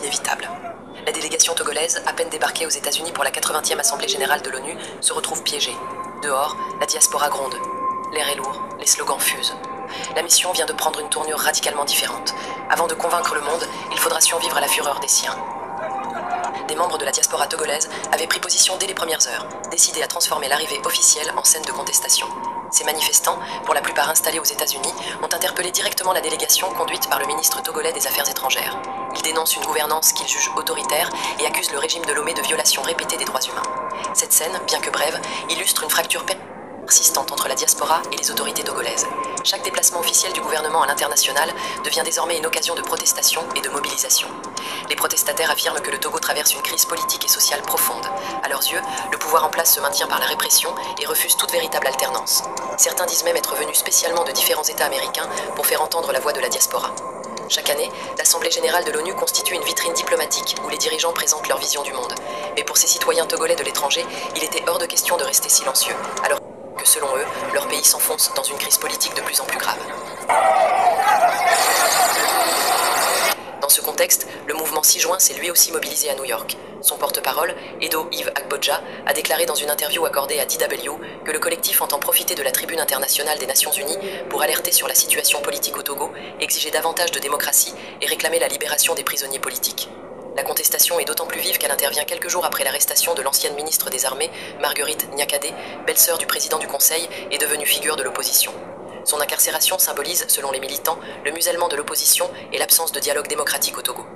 inévitable. La délégation togolaise, à peine débarquée aux États-Unis pour la 80e Assemblée générale de l'ONU, se retrouve piégée. Dehors, la diaspora gronde. L'air est lourd, les slogans fusent. La mission vient de prendre une tournure radicalement différente. Avant de convaincre le monde, il faudra survivre à la fureur des siens. Des membres de la diaspora togolaise avaient pris position dès les premières heures, décidés à transformer l'arrivée officielle en scène de contestation. Ces manifestants, pour la plupart installés aux États-Unis, ont interpellé directement la délégation conduite par le ministre togolais des Affaires étrangères. Ils dénoncent une gouvernance qu'ils jugent autoritaire et accusent le régime de Lomé de violations répétées des droits humains. Cette scène, bien que brève, illustre une fracture persistante entre la diaspora et les autorités togolaises. Chaque déplacement officiel du gouvernement à l'international devient désormais une occasion de protestation et de mobilisation. Les protestataires affirment que le Togo traverse une crise politique et sociale profonde. À leurs yeux, le pouvoir en place se maintient par la répression et refuse toute véritable alternance. Certains disent même être venus spécialement de différents États américains pour faire entendre la voix de la diaspora. Chaque année, l'Assemblée générale de l'ONU constitue une vitrine diplomatique où les dirigeants présentent leur vision du monde. Mais pour ces citoyens togolais de l'étranger, il était hors de question de rester silencieux, alors que selon eux, leur pays s'enfonce dans une crise politique de plus en plus grave. Dans ce contexte, le mouvement 6 juin s'est lui aussi mobilisé à New York. Son porte-parole, Edo Yves Agbodja, a déclaré dans une interview accordée à DW que le collectif entend profiter de la tribune internationale des Nations Unies pour alerter sur la situation politique au Togo, exiger davantage de démocratie et réclamer la libération des prisonniers politiques. La contestation est d'autant plus vive qu'elle intervient quelques jours après l'arrestation de l'ancienne ministre des Armées, Marguerite Nyakade, belle-sœur du président du Conseil et devenue figure de l'opposition. Son incarcération symbolise, selon les militants, le musellement de l'opposition et l'absence de dialogue démocratique au Togo.